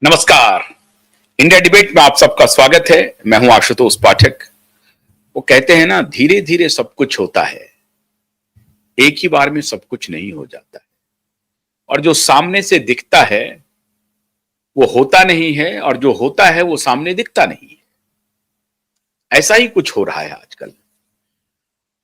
नमस्कार। India debate में आप सबका स्वागत है। मैं हूं आशुतोष पाठक। वो कहते हैं ना, धीरे धीरे सब कुछ होता है, एक ही बार में सब कुछ नहीं हो जाता है। और जो सामने से दिखता है वो होता नहीं है, और जो होता है वो सामने दिखता नहीं है। ऐसा ही कुछ हो रहा है आजकल।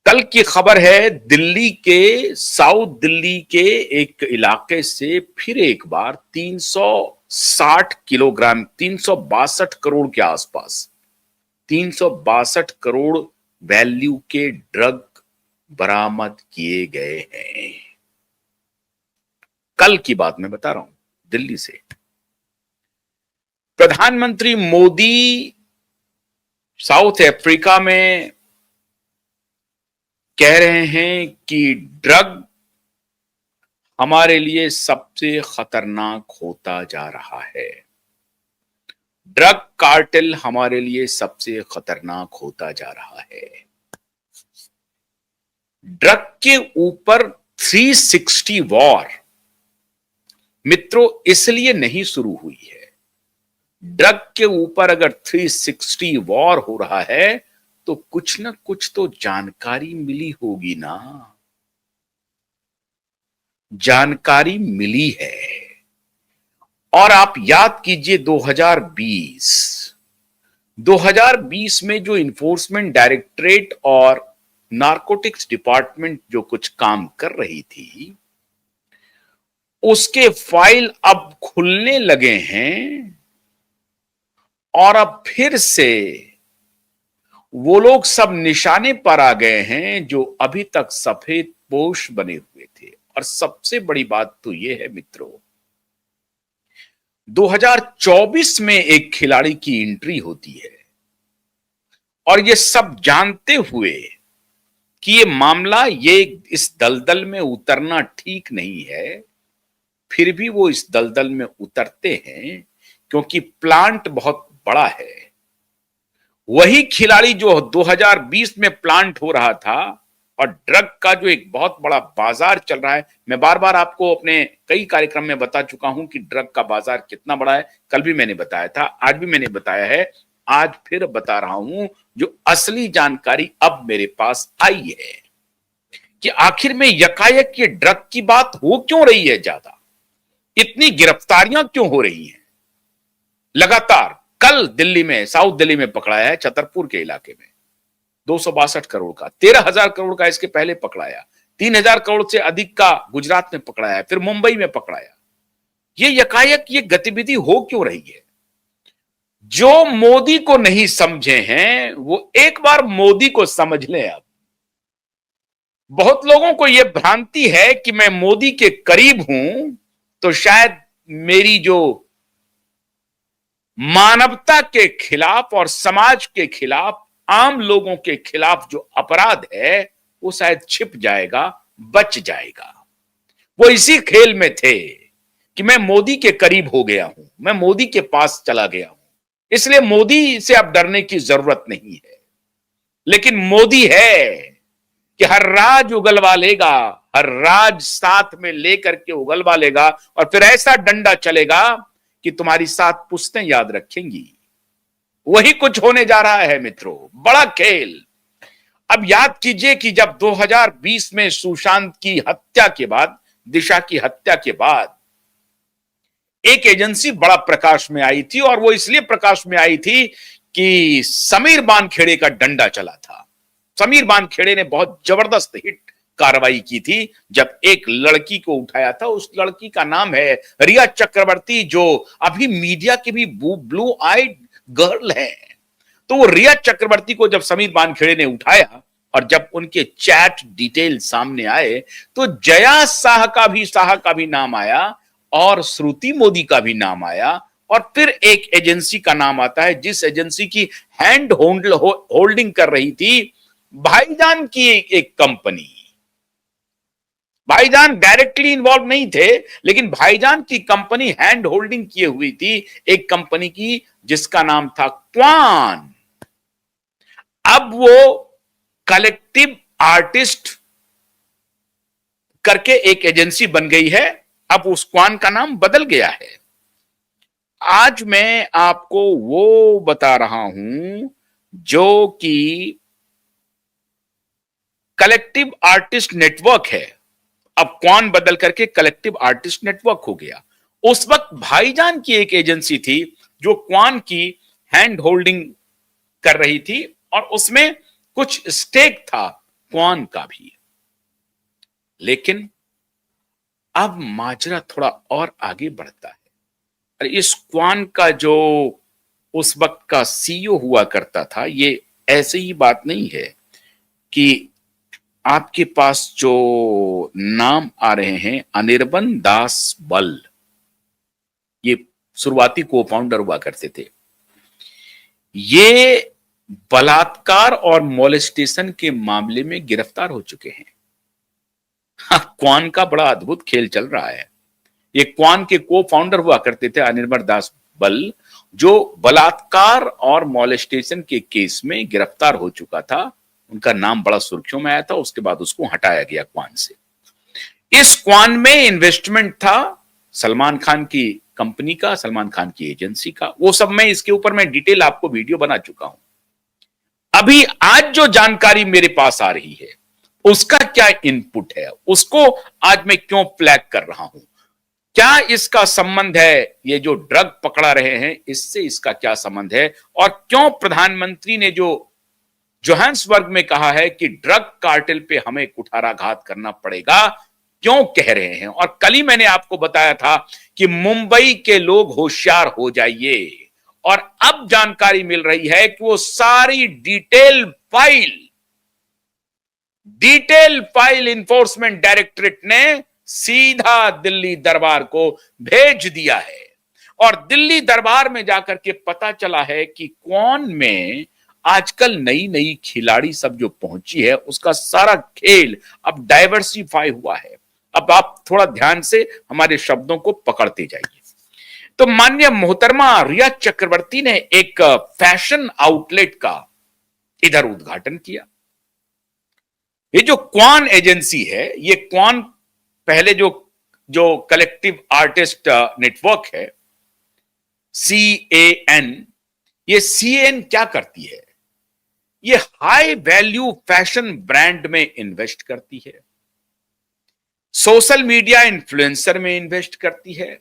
कल की खबर है, दिल्ली के साउथ दिल्ली के एक इलाके से फिर एक बार 360 किलोग्राम, 362 करोड़ के आसपास 362 करोड़ वैल्यू के ड्रग बरामद किए गए हैं। कल की बात मैं बता रहा हूं, दिल्ली से। प्रधानमंत्री मोदी साउथ अफ्रीका में कह रहे हैं कि ड्रग हमारे लिए सबसे खतरनाक होता जा रहा है। ड्रग कार्टेल हमारे लिए सबसे खतरनाक होता जा रहा है। ड्रग के ऊपर 360 वॉर मित्रों इसलिए नहीं शुरू हुई है। ड्रग के ऊपर अगर 360 वॉर हो रहा है तो कुछ ना कुछ तो जानकारी मिली होगी ना। जानकारी मिली है। और आप याद कीजिए 2020 में जो इन्फोर्समेंट डायरेक्टरेट और नारकोटिक्स डिपार्टमेंट जो कुछ काम कर रही थी, उसके फाइल अब खुलने लगे हैं। और अब फिर से वो लोग सब निशाने पर आ गए हैं जो अभी तक सफेद पोश बने हुए थे। और सबसे बड़ी बात तो ये है मित्रों, 2024 में एक खिलाड़ी की एंट्री होती है, और ये सब जानते हुए कि ये मामला, ये इस दलदल में उतरना ठीक नहीं है, फिर भी वो इस दलदल में उतरते हैं क्योंकि प्लांट बहुत बड़ा है। वही खिलाड़ी जो 2020 में प्लांट हो रहा था, और ड्रग का जो एक बहुत बड़ा बाजार चल रहा है। मैं बार बार आपको अपने कई कार्यक्रम में बता चुका हूं कि ड्रग का बाजार कितना बड़ा है। कल भी मैंने बताया था, आज भी मैंने बताया है, आज फिर बता रहा हूं। जो असली जानकारी अब मेरे पास आई है कि आखिर में यकायक ये ड्रग की बात हो क्यों रही है ज्यादा, इतनी गिरफ्तारियां क्यों हो रही हैं लगातार। कल दिल्ली में, साउथ दिल्ली में पकड़ाया है, छतरपुर के इलाके में 262 करोड़ का, 13,000 करोड़ का इसके पहले पकड़ाया, 3,000 करोड़ से अधिक का गुजरात में पकड़ाया, फिर मुंबई में पकड़ाया। ये यकायक ये गतिविधि हो क्यों रही है? जो मोदी को नहीं समझे हैं वो एक बार मोदी को समझ लें। अब बहुत लोगों को यह भ्रांति है कि मैं मोदी के करीब हूं तो शायद मेरी जो मानवता के खिलाफ और समाज के खिलाफ, आम लोगों के खिलाफ जो अपराध है वो शायद छिप जाएगा, बच जाएगा। वो इसी खेल में थे कि मैं मोदी के करीब हो गया हूं, मैं मोदी के पास चला गया हूं, इसलिए मोदी से अब डरने की जरूरत नहीं है। लेकिन मोदी है कि हर राज उगलवा लेगा, हर राज साथ में लेकर के उगलवा लेगा, और फिर ऐसा डंडा चलेगा कि तुम्हारी 7 पुश्तें याद रखेंगी। वही कुछ होने जा रहा है मित्रों, बड़ा खेल। अब याद कीजिए कि जब 2020 में सुशांत की हत्या के बाद, दिशा की हत्या के बाद, एक एजेंसी बड़ा प्रकाश में आई थी, और वो इसलिए प्रकाश में आई थी कि समीर बानखेड़े का डंडा चला था। समीर बानखेड़े ने बहुत जबरदस्त हिट कार्रवाई की थी जब एक लड़की को उठाया था। उस लड़की का नाम है रिया चक्रवर्ती, जो अभी मीडिया की भी ब्लू आइड गर्ल है। तो वो रिया चक्रवर्ती को जब समीर बानखेड़े ने उठाया, और जब उनके चैट डिटेल सामने आए, तो जया शाह का भी नाम आया, और श्रुति मोदी का भी नाम आया, और फिर एक एजेंसी का नाम आता है जिस एजेंसी की हैंड होल्डिंग कर रही थी भाईजान की एक कंपनी। भाईजान डायरेक्टली इन्वॉल्व नहीं थे, लेकिन भाईजान की कंपनी हैंड होल्डिंग किए हुई थी एक कंपनी की जिसका नाम था क्वान। अब वो कलेक्टिव आर्टिस्ट करके एक एजेंसी बन गई है। अब उस क्वान का नाम बदल गया है। आज मैं आपको वो बता रहा हूं जो कि कलेक्टिव आर्टिस्ट नेटवर्क है। अब क्वान बदल करके कलेक्टिव आर्टिस्ट नेटवर्क हो गया। उस वक्त भाईजान की एक एजेंसी थी जो क्वान की हैंड होल्डिंग कर रही थी और उसमें कुछ स्टेक था क्वान का भी। लेकिन अब माजरा थोड़ा और आगे बढ़ता है। और इस क्वान का जो उस वक्त का सीईओ हुआ करता था, ये ऐसे ही बात नहीं है कि आपके पास जो नाम आ रहे हैं अनिर्बन दास बल, ये शुरुआती को फाउंडर हुआ करते थे। ये बलात्कार और मोलेस्टेशन के मामले में गिरफ्तार हो चुके हैं। हाँ, क्वान का बड़ा अद्भुत खेल चल रहा है। ये क्वान के को फाउंडर हुआ करते थे अनिर्बन दास बल, जो बलात्कार और मोलेस्टेशन के केस में गिरफ्तार हो चुका था। उनका नाम बड़ा सुर्खियों में आया था, उसके बाद उसको हटाया गया क्वान से। इस क्वान में इन्वेस्टमेंट था सलमान खान की कंपनी का, सलमान खान की एजेंसी का। वो सब मैं इसके ऊपर मैं डिटेल आपको वीडियो बना चुका हूं। अभी आज जो जानकारी मेरे पास आ रही है उसका क्या इनपुट है, उसको आज मैं क्यों फ्लैग कर रहा हूं। क्या इसका संबंध है, ये जो ड्रग पकड़ा रहे हैं इससे इसका क्या संबंध है, और क्यों प्रधानमंत्री ने जो जोहान्सबर्ग में कहा है कि ड्रग कार्टेल पे हमें कुठाराघात करना पड़ेगा, क्यों कह रहे हैं। और कल ही मैंने आपको बताया था कि मुंबई के लोग होशियार हो जाइए, और अब जानकारी मिल रही है कि वो सारी डिटेल फाइल इन्फोर्समेंट डायरेक्टरेट ने सीधा दिल्ली दरबार को भेज दिया है। और दिल्ली दरबार में जाकर के पता चला है कि कौन में आजकल नई नई खिलाड़ी सब जो पहुंची है उसका सारा खेल अब डाइवर्सिफाई हुआ है। अब आप थोड़ा ध्यान से हमारे शब्दों को पकड़ते जाइए। तो माननीय मोहतरमा रिया चक्रवर्ती ने एक फैशन आउटलेट का इधर उद्घाटन किया। ये जो क्वान एजेंसी है, ये क्वान पहले जो जो कलेक्टिव आर्टिस्ट नेटवर्क है CAN, ये CAN क्या करती है, ये हाई वैल्यू फैशन ब्रांड में इन्वेस्ट करती है, सोशल मीडिया इन्फ्लुएंसर में इन्वेस्ट करती है,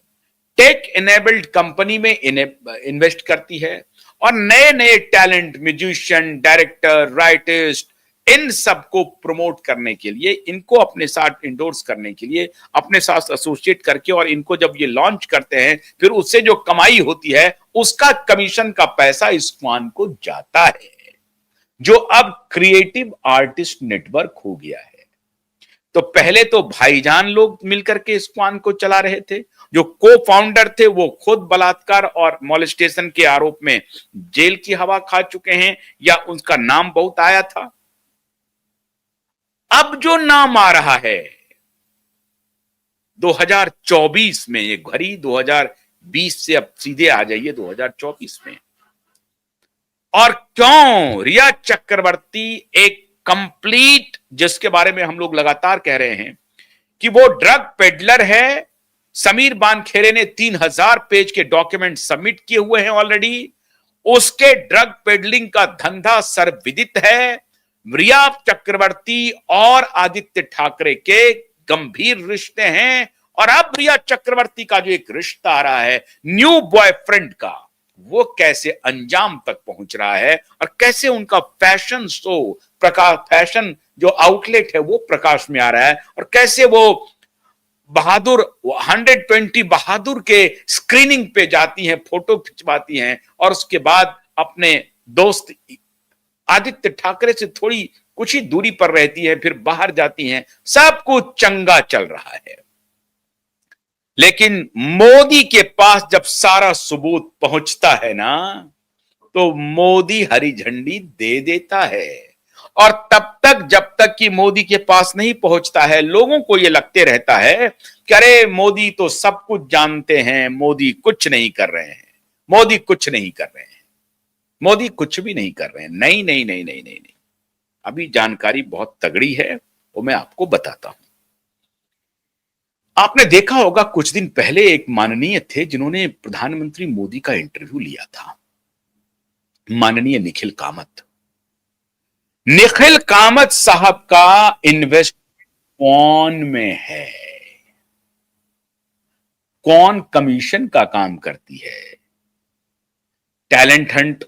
टेक एनेबल्ड कंपनी में इन्वेस्ट करती है, और नए नए टैलेंट, म्यूजिशियन, डायरेक्टर, राइटिस्ट, इन सबको प्रमोट करने के लिए, इनको अपने साथ इंडोर्स करने के लिए, अपने साथ एसोसिएट करके, और इनको जब ये लॉन्च करते हैं फिर उससे जो कमाई होती है उसका कमीशन का पैसा इस क्वान को जाता है, जो अब क्रिएटिव आर्टिस्ट नेटवर्क हो गया है। तो पहले तो भाईजान लोग मिलकर के इस क्वान को चला रहे थे। जो को फाउंडर थे वो खुद बलात्कार और मोलेस्टेशन के आरोप में जेल की हवा खा चुके हैं, या उनका नाम बहुत आया था। अब जो नाम आ रहा है 2024 में, ये घड़ी 2020 से अब सीधे आ जाइए 2024 में। और क्यों रिया चक्रवर्ती एक कंप्लीट, जिसके बारे में हम लोग लगातार कह रहे हैं कि वो ड्रग पेडलर है। समीर बानखेड़े ने 3000 पेज के डॉक्यूमेंट सबमिट किए हुए हैं ऑलरेडी। उसके ड्रग पेडलिंग का धंधा सर्वविदित है। रिया चक्रवर्ती और आदित्य ठाकरे के गंभीर रिश्ते हैं, और अब रिया चक्रवर्ती का जो एक रिश्ता आ रहा है न्यू बॉयफ्रेंड का, वो कैसे अंजाम तक पहुंच रहा है, और कैसे उनका फैशन शो, प्रकाश फैशन जो आउटलेट है वो प्रकाश में आ रहा है, और कैसे वो बहादुर 120 बहादुर के स्क्रीनिंग पे जाती हैं, फोटो खिंचवाती हैं, और उसके बाद अपने दोस्त आदित्य ठाकरे से थोड़ी कुछ ही दूरी पर रहती है, फिर बाहर जाती हैं। सब कुछ चंगा चल रहा है। लेकिन मोदी के पास जब सारा सबूत पहुंचता है ना, तो मोदी हरी झंडी दे देता है। और तब तक, जब तक कि मोदी के पास नहीं पहुंचता है, लोगों को यह लगते रहता है कि अरे मोदी तो सब कुछ जानते हैं, मोदी कुछ नहीं कर रहे हैं, मोदी कुछ नहीं कर रहे हैं, मोदी कुछ भी नहीं कर रहे हैं। नहीं नहीं नहीं नहीं नहीं नहीं, अभी जानकारी बहुत तगड़ी है, वो मैं आपको बताता हूं। आपने देखा होगा कुछ दिन पहले एक माननीय थे जिन्होंने प्रधानमंत्री मोदी का इंटरव्यू लिया था, माननीय निखिल कामत। निखिल कामत साहब का इन्वेस्ट कौन में है, कौन कमीशन का काम करती है, टैलेंट हंट